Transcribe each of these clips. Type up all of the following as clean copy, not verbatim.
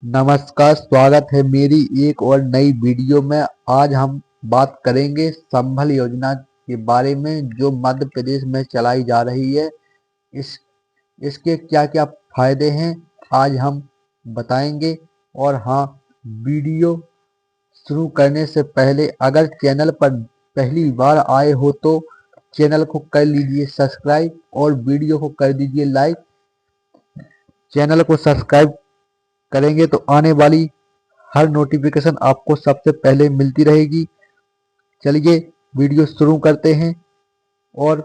नमस्कार, स्वागत है मेरी एक और नई वीडियो में। आज हम बात करेंगे संबल योजना के बारे में जो मध्य प्रदेश में चलाई जा रही है। इस इसके क्या क्या फायदे हैं आज हम बताएंगे। और हाँ, वीडियो शुरू करने से पहले अगर चैनल पर पहली बार आए हो तो चैनल को कर लीजिए सब्सक्राइब और वीडियो को कर दीजिए लाइक। चैनल को सब्सक्राइब करेंगे तो आने वाली हर नोटिफिकेशन आपको सबसे पहले मिलती रहेगी। चलिए वीडियो शुरू करते हैं। और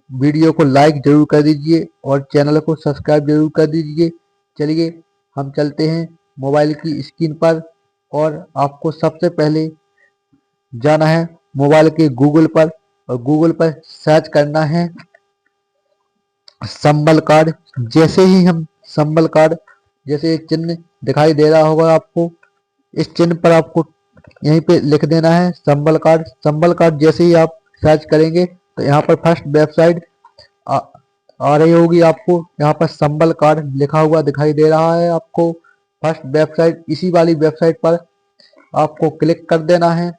वीडियो को लाइक जरूर कर दीजिए और चैनल को सब्सक्राइब जरूर कर दीजिए। चलिए हम चलते हैं मोबाइल की स्क्रीन पर और आपको सबसे पहले जाना है मोबाइल के गूगल पर और गूगल पर सर्च करना है संबल कार्ड। जैसे ही हम संबल कार्ड जैसे चिन्ह दिखाई दे रहा होगा आपको, इस चिन्ह पर आपको यहीं पे लिख देना है संबल कार्ड। संबल कार्ड जैसे ही आप सर्च करेंगे तो यहाँ पर फर्स्ट वेबसाइट आ, आ रही होगी। आपको यहाँ पर संबल कार्ड लिखा हुआ दिखाई दे रहा है। आपको फर्स्ट वेबसाइट इसी वाली वेबसाइट पर आपको क्लिक कर देना है।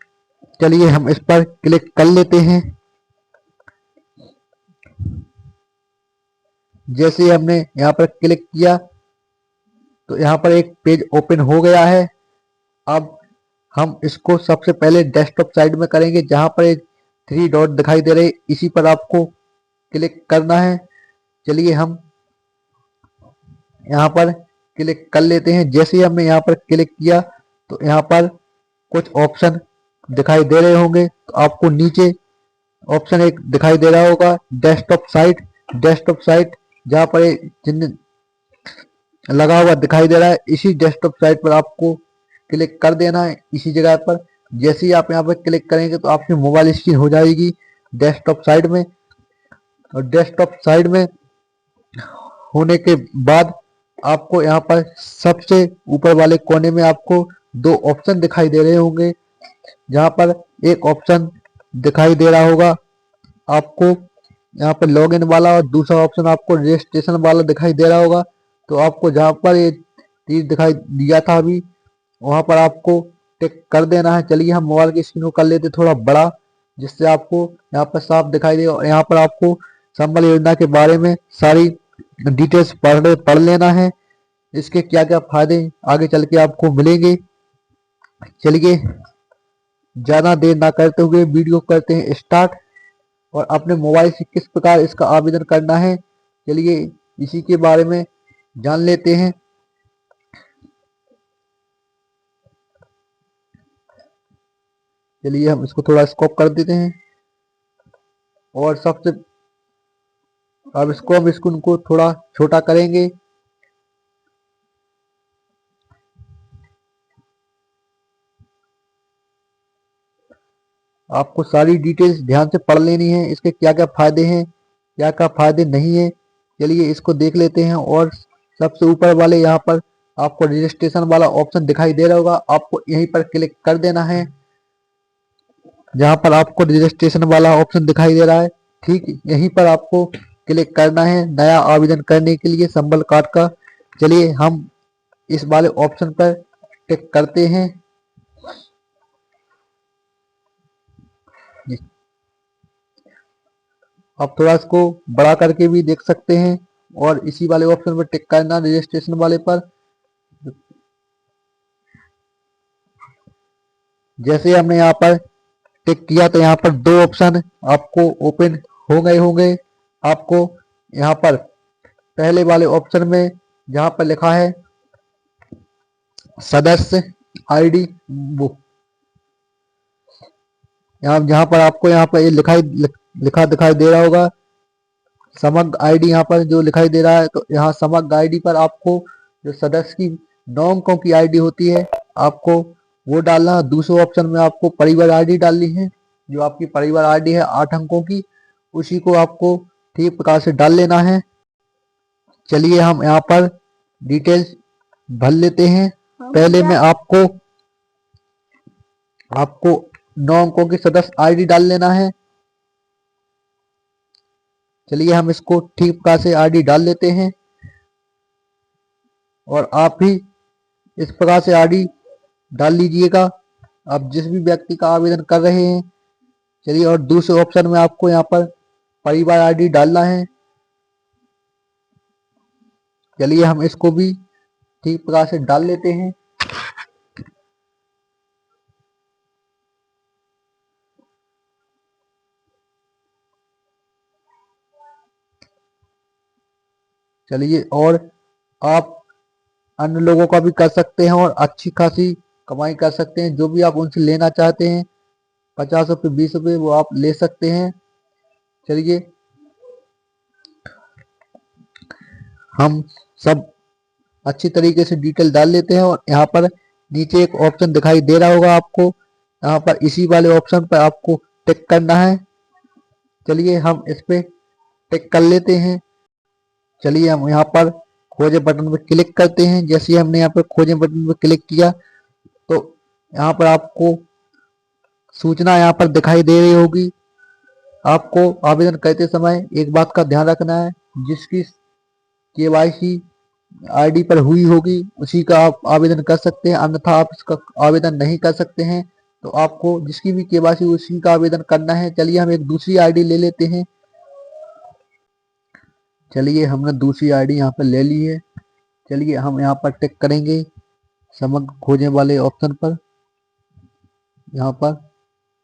चलिए हम इस पर क्लिक कर लेते हैं। जैसे ही हमने यहाँ पर क्लिक किया तो यहाँ पर एक पेज ओपन हो गया है। अब हम इसको सबसे पहले डेस्कटॉप साइड में करेंगे, जहां पर एक थ्री डॉट दिखाई दे रहे, इसी पर आपको क्लिक करना है। चलिए हम यहाँ पर क्लिक कर लेते हैं। जैसे ही हमने यहाँ पर क्लिक किया तो यहाँ पर कुछ ऑप्शन दिखाई दे रहे होंगे। तो आपको नीचे ऑप्शन एक दिखाई दे रहा होगा डेस्कटॉप साइट। डेस्कटॉप साइट जहाँ पर एक चिन्ह लगा हुआ दिखाई दे रहा है, इसी डेस्कटॉप साइट पर आपको क्लिक कर देना है इसी जगह पर। जैसे ही आप यहाँ पर क्लिक करेंगे तो आपकी मोबाइल स्क्रीन हो जाएगी डेस्कटॉप साइड में। और डेस्कटॉप साइड में होने के बाद आपको यहाँ पर सबसे ऊपर वाले कोने में आपको दो ऑप्शन दिखाई दे रहे होंगे। जहाँ पर एक ऑप्शन दिखाई दे रहा होगा आपको यहाँ पर लॉगिन वाला और दूसरा ऑप्शन आपको रजिस्ट्रेशन वाला दिखाई दे रहा होगा। तो आपको जहाँ पर ये तीर दिखाई दिया था अभी, वहां पर आपको टिक कर देना है। चलिए हम मोबाइल की स्क्रीन को कर लेते थोड़ा बड़ा, जिससे आपको यहाँ पर साफ दिखाई दे। और यहाँ पर आपको संबल योजना के बारे में सारी डिटेल्स पढ़ लेना है। इसके क्या क्या फायदे आगे चल के आपको मिलेंगे। चलिए ज्यादा देर ना करते हुए वीडियो करते हैं स्टार्ट। और अपने मोबाइल से किस प्रकार इसका आवेदन करना है, चलिए इसी के बारे में जान लेते हैं। चलिए हम इसको थोड़ा स्कोप कर देते हैं और सबसे अब इसको हम स्क्रीन को थोड़ा छोटा करेंगे। आपको सारी डिटेल्स ध्यान से पढ़ लेनी है, इसके क्या क्या फायदे हैं क्या क्या फायदे नहीं है। चलिए इसको देख लेते हैं। और सबसे ऊपर वाले यहाँ पर आपको रजिस्ट्रेशन वाला ऑप्शन दिखाई दे रहा होगा, आपको यहीं पर क्लिक कर देना है। जहाँ पर आपको रजिस्ट्रेशन वाला ऑप्शन दिखाई दे रहा है, ठीक यहीं पर आपको क्लिक करना है नया आवेदन करने के लिए संबल कार्ड का। चलिए हम इस वाले ऑप्शन पर टिक करते हैं। आप थोड़ा इसको बड़ा करके भी देख सकते हैं और इसी वाले ऑप्शन पर टिक करना रजिस्ट्रेशन वाले पर। जैसे हमने यहाँ पर टिक किया तो यहाँ पर दो ऑप्शन आपको ओपन हो गए होंगे। आपको यहाँ पर पहले वाले ऑप्शन में जहाँ पर लिखा है सदस्य आईडी, वो यहाँ जहाँ पर आपको यहाँ पर ये लिखा दिखाई दे रहा होगा समग्र आईडी। यहाँ पर जो दिखाई दे रहा है तो यहाँ समग्र आईडी पर आपको जो सदस्य की 9 अंकों की आईडी होती है आपको वो डालना। दूसरे ऑप्शन में आपको परिवार आईडी डालनी है, जो आपकी परिवार आईडी है 8 अंकों की, उसी को आपको ठीक प्रकार से डाल लेना है। चलिए हम यहाँ पर डिटेल्स भर लेते हैं। पहले में आपको आपको 9 अंकों की सदस्य आईडी डाल लेना है। चलिए हम इसको ठीक प्रकार से आईडी डाल लेते हैं और आप भी इस प्रकार से आईडी डाल लीजिएगा आप जिस भी व्यक्ति का आवेदन कर रहे हैं। चलिए और दूसरे ऑप्शन में आपको यहाँ पर परिवार आईडी डालना है। चलिए हम इसको भी ठीक प्रकार से डाल लेते हैं। चलिए और आप अन्य लोगों का भी कर सकते हैं और अच्छी खासी कमाई कर सकते हैं। जो भी आप उनसे लेना चाहते हैं 50 रुपये 20 रुपये वो आप ले सकते हैं। चलिए हम सब अच्छी तरीके से डिटेल डाल लेते हैं और यहाँ पर नीचे एक ऑप्शन दिखाई दे रहा होगा आपको, यहाँ पर इसी वाले ऑप्शन पर आपको टिक करना है। चलिए हम इस पे टिक कर लेते हैं। चलिए हम यहाँ पर खोजे बटन पर क्लिक करते हैं। जैसे ही हमने यहाँ पर खोजे बटन पर क्लिक किया तो यहाँ पर आपको सूचना यहाँ पर दिखाई दे रही होगी। आपको आवेदन करते समय एक बात का ध्यान रखना है, जिसकी केवाईसी आईडी पर हुई होगी उसी का आप आवेदन कर सकते हैं, अन्यथा आप इसका आवेदन नहीं कर सकते हैं। तो आपको जिसकी भी केवाईसी उसी का आवेदन करना है। चलिए हम एक दूसरी आईडी ले लेते हैं। चलिए हमने दूसरी आईडी यहाँ पर ले ली है। चलिए हम यहाँ पर टिक करेंगे समग्र खोजें वाले ऑप्शन पर, यहाँ पर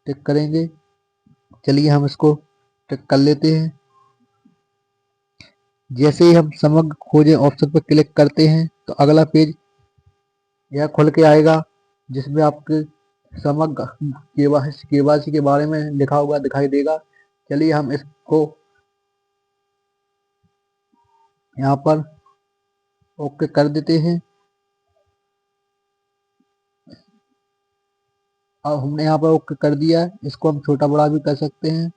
टिक करेंगे। चलिए हम इसको टिक कर लेते हैं। जैसे ही हम समग्र खोजें ऑप्शन पर क्लिक करते हैं तो अगला पेज यह खुल के आएगा, जिसमें आपके समग्र केवाईसी के बारे में लिखा हुआ दिखाई देगा। चलिए हम इसको यहाँ पर ओके कर देते हैं। अब हमने यहाँ पर ओके कर दिया है, इसको हम छोटा बड़ा भी कर सकते हैं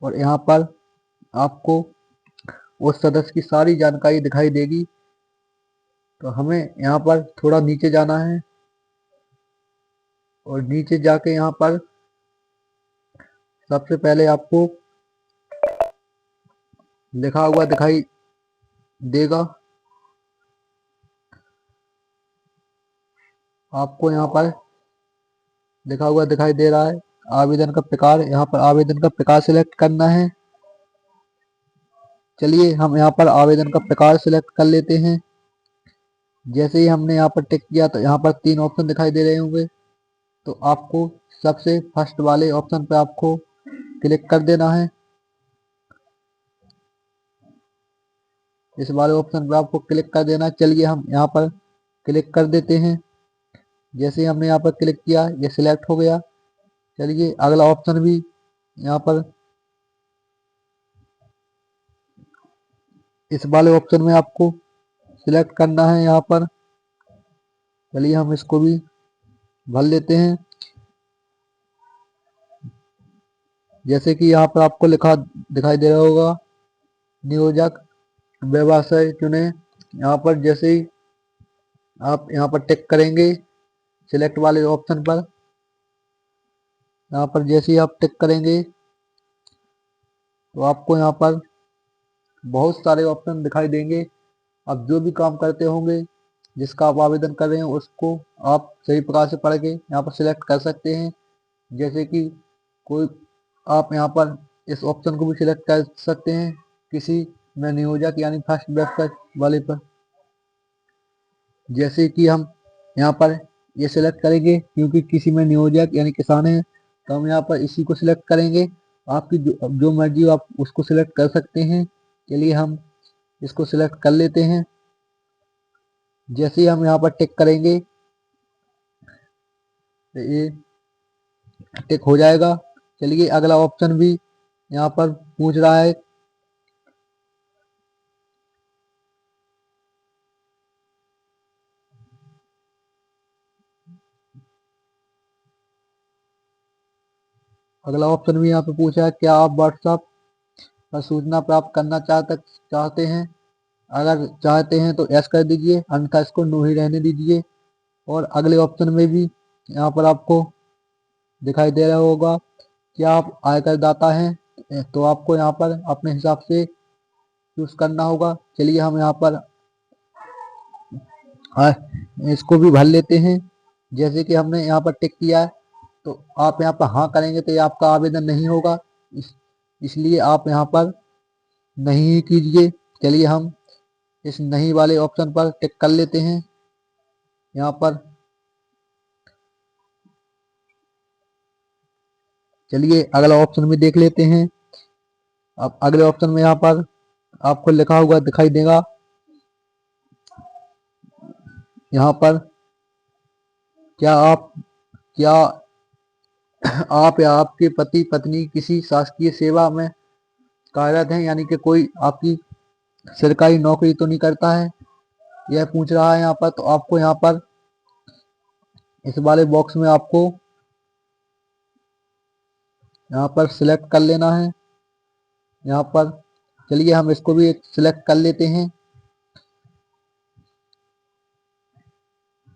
और यहाँ पर आपको उस सदस्य की सारी जानकारी दिखाई देगी। तो हमें यहाँ पर थोड़ा नीचे जाना है और नीचे जाके यहाँ पर सबसे पहले आपको लिखा हुआ दिखाई देगा, आपको यहाँ पर लिखा हुआ दिखाई दे रहा है आवेदन का प्रकार। यहाँ पर आवेदन का प्रकार सिलेक्ट करना है। चलिए हम यहाँ पर आवेदन का प्रकार सिलेक्ट कर लेते हैं। जैसे ही हमने यहाँ पर टिक किया तो यहाँ पर 3 ऑप्शन दिखाई दे रहे होंगे। तो आपको सबसे फर्स्ट वाले ऑप्शन पर आपको क्लिक कर देना है। इस वाले ऑप्शन पर आपको क्लिक कर देना है। चलिए हम यहाँ पर क्लिक कर देते हैं। जैसे ही हमने यहाँ पर क्लिक किया ये सिलेक्ट हो गया। चलिए अगला ऑप्शन भी यहाँ पर इस वाले ऑप्शन में आपको सिलेक्ट करना है यहाँ पर। चलिए हम इसको भी भर लेते हैं। जैसे कि यहाँ पर आपको लिखा दिखाई दे रहा होगा नियोजक व्यवसाय चुने। यहाँ पर जैसे ही आप यहाँ पर टिक करेंगे सिलेक्ट वाले ऑप्शन पर, यहाँ पर जैसे ही आप टिक करेंगे तो आपको यहाँ पर बहुत सारे ऑप्शन दिखाई देंगे। आप जो भी काम करते होंगे जिसका आप आवेदन कर रहे हैं उसको आप सही प्रकार से पढ़ के यहाँ पर सिलेक्ट कर सकते हैं। जैसे कि कोई आप यहाँ पर इस ऑप्शन को भी सिलेक्ट कर सकते हैं किसी में नियोजक यानी फर्स्ट वेबसाइट वाले पर। जैसे कि हम यहाँ पर ये सिलेक्ट करेंगे क्योंकि किसी में नियोजक यानी किसान है तो हम यहाँ पर इसी को सिलेक्ट करेंगे। आपकी जो मर्जी हो आप उसको सिलेक्ट कर सकते हैं। चलिए हम इसको सिलेक्ट कर लेते हैं। जैसे ही हम यहाँ पर टिक करेंगे तो ये टिक हो जाएगा। चलिए अगला ऑप्शन भी यहाँ पर पूछ रहा है। अगला ऑप्शन भी यहाँ पे पूछा है क्या आप व्हाट्सएप पर सूचना प्राप्त करना चाहते हैं। अगर चाहते हैं तो यस कर दीजिए, अन्यथा इसको नो ही रहने दीजिए। और अगले ऑप्शन में भी यहाँ पर आपको दिखाई दे रहा होगा क्या आप आयकर दाता हैं, तो आपको यहाँ पर अपने हिसाब से चूज करना होगा। चलिए हम यहाँ पर इसको भी भर लेते हैं। जैसे कि हमने यहाँ पर टिक किया है, तो आप यहाँ पर हाँ करेंगे तो ये आपका आवेदन नहीं होगा, इसलिए आप यहाँ पर नहीं कीजिए। चलिए हम इस नहीं वाले ऑप्शन पर टिक कर लेते हैं। यहाँ पर चलिए अगला ऑप्शन भी देख लेते हैं। अब अगले ऑप्शन में यहाँ पर आपको लिखा हुआ दिखाई देगा, यहाँ पर क्या आप या आपके पति पत्नी किसी शासकीय सेवा में कार्यरत हैं, यानी कि कोई आपकी सरकारी नौकरी तो नहीं करता है, यह पूछ रहा है यहाँ पर। तो आपको यहाँ पर इस वाले बॉक्स में आपको यहाँ पर सिलेक्ट कर लेना है। यहाँ पर चलिए हम इसको भी सिलेक्ट कर लेते हैं।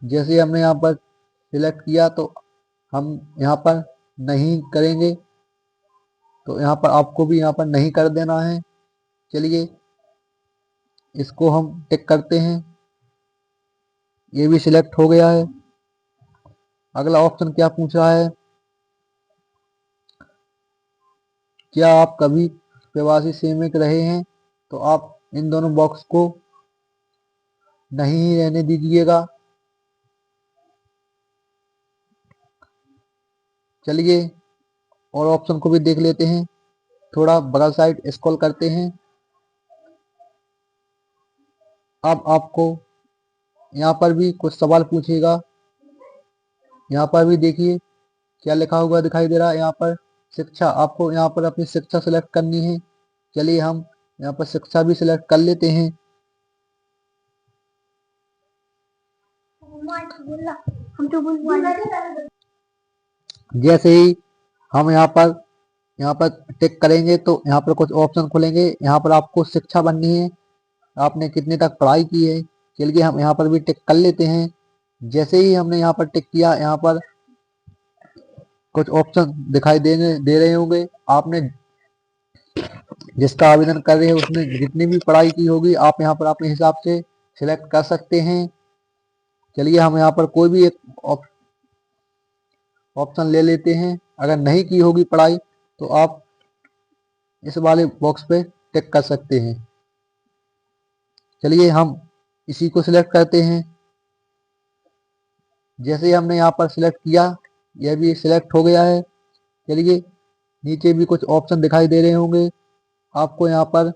जैसे हमने यहाँ पर सिलेक्ट किया तो हम यहाँ पर नहीं करेंगे, तो यहाँ पर आपको भी यहाँ पर नहीं कर देना है। चलिए इसको हम टिक करते हैं, ये भी सिलेक्ट हो गया है। अगला ऑप्शन क्या पूछ रहा है, क्या आप कभी प्रवासी श्रमिक रहे हैं, तो आप इन दोनों बॉक्स को नहीं ही रहने दीजिएगा। चलिए और ऑप्शन को भी देख लेते हैं, थोड़ा बगल साइड स्क्रॉल करते हैं। अब आपको यहाँ पर भी कुछ सवाल पूछेगा, यहाँ पर भी देखिए क्या लिखा हुआ दिखाई दे रहा है। यहाँ पर शिक्षा, आपको यहाँ पर अपनी शिक्षा सिलेक्ट करनी है। चलिए हम यहाँ पर शिक्षा भी सिलेक्ट कर लेते हैं। जैसे ही हम यहाँ पर टिक करेंगे तो यहाँ पर कुछ ऑप्शन खुलेंगे। यहाँ पर आपको शिक्षा बननी है, आपने कितने तक पढ़ाई की है। चलिए हम यहाँ पर भी टिक कर लेते हैं। जैसे ही हमने यहाँ पर टिक किया, यहाँ पर कुछ ऑप्शन दिखाई दे रहे होंगे। आपने जिसका आवेदन कर रहे हैं उसने जितनी भी पढ़ाई की होगी, आप यहाँ पर अपने हिसाब से सिलेक्ट कर सकते हैं। चलिए हम यहाँ पर कोई भी एक ऑप्शन ले लेते हैं। अगर नहीं की होगी पढ़ाई तो आप इस वाले बॉक्स पे टिक कर सकते हैं। चलिए हम इसी को सिलेक्ट करते हैं। जैसे ही हमने यहाँ पर सिलेक्ट किया, यह भी सिलेक्ट हो गया है। चलिए नीचे भी कुछ ऑप्शन दिखाई दे रहे होंगे। आपको यहाँ पर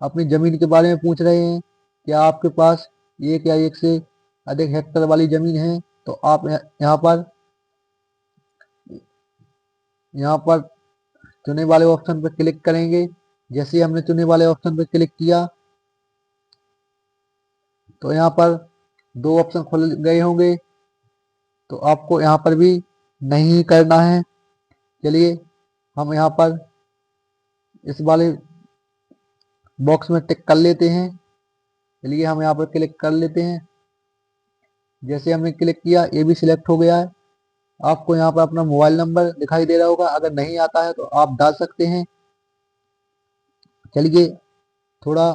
अपनी जमीन के बारे में पूछ रहे हैं, क्या आपके पास एक या एक से अधिक हेक्टेयर वाली जमीन है, तो आप यहाँ पर चुने वाले ऑप्शन पर क्लिक करेंगे। जैसे हमने चुने वाले ऑप्शन पर क्लिक किया तो यहाँ पर दो ऑप्शन खुल गए होंगे, तो आपको यहाँ पर भी नहीं करना है। चलिए हम यहाँ पर इस वाले बॉक्स में टिक कर लेते हैं। चलिए हम यहाँ पर क्लिक कर लेते हैं। जैसे हमने क्लिक किया, ये भी सिलेक्ट हो गया है। आपको यहाँ पर अपना मोबाइल नंबर दिखाई दे रहा होगा, अगर नहीं आता है तो आप डाल सकते हैं। चलिए थोड़ा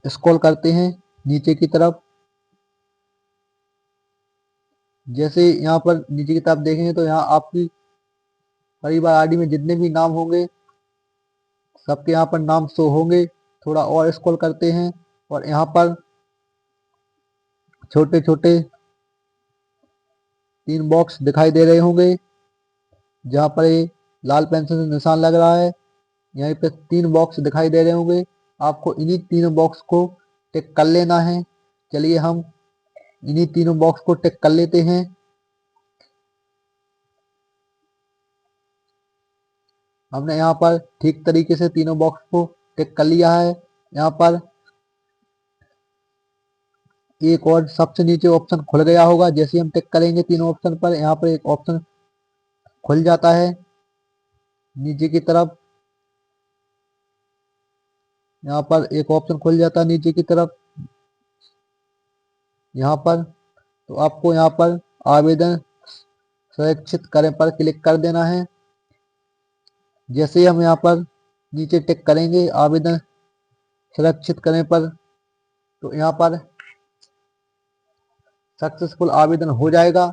स्क्रॉल करते हैं नीचे की तरफ। जैसे यहाँ पर नीचे की तरफ देखेंगे तो यहाँ आपकी परिवार आईडी में जितने भी नाम होंगे सबके यहाँ पर नाम शो होंगे। थोड़ा और स्क्रॉल करते हैं और यहाँ पर छोटे छोटे 3 बॉक्स दिखाई दे रहे होंगे, जहाँ पर ये लाल पेंसिल से निशान लग रहा है। यहीं पे 3 बॉक्स दिखाई दे रहे होंगे, आपको इन्हीं तीनों बॉक्स को टिक कर लेना है। चलिए हम इन्हीं तीनों बॉक्स को टिक कर लेते हैं। हमने यहाँ पर ठीक तरीके से तीनों बॉक्स को टिक कर लिया है। यहाँ पर एक और सबसे नीचे ऑप्शन खुल गया होगा। जैसे हम टिक करेंगे तीनों ऑप्शन पर, यहाँ पर एक ऑप्शन खुल जाता है नीचे की तरफ। यहाँ पर एक ऑप्शन खुल जाता है नीचे की तरफ यहाँ पर। तो आपको यहाँ पर आवेदन सुरक्षित करें पर क्लिक कर देना है। जैसे ही हम यहाँ पर नीचे टिक करेंगे आवेदन सुरक्षित करने पर, तो यहाँ पर सक्सेसफुल आवेदन हो जाएगा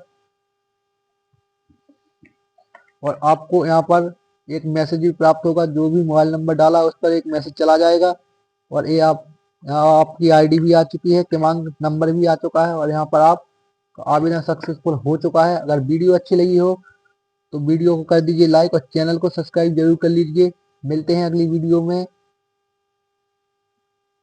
और आपको यहाँ पर एक मैसेज भी प्राप्त होगा। जो भी मोबाइल नंबर डाला उस पर एक मैसेज चला जाएगा और ये आप यहाँ आपकी आईडी भी आ चुकी है, क्रमांक नंबर भी आ चुका है और यहाँ पर आप आवेदन सक्सेसफुल हो चुका है। अगर वीडियो अच्छी लगी हो तो वीडियो को कर दीजिए लाइक और चैनल को सब्सक्राइब जरूर कर लीजिए। मिलते हैं अगली वीडियो में।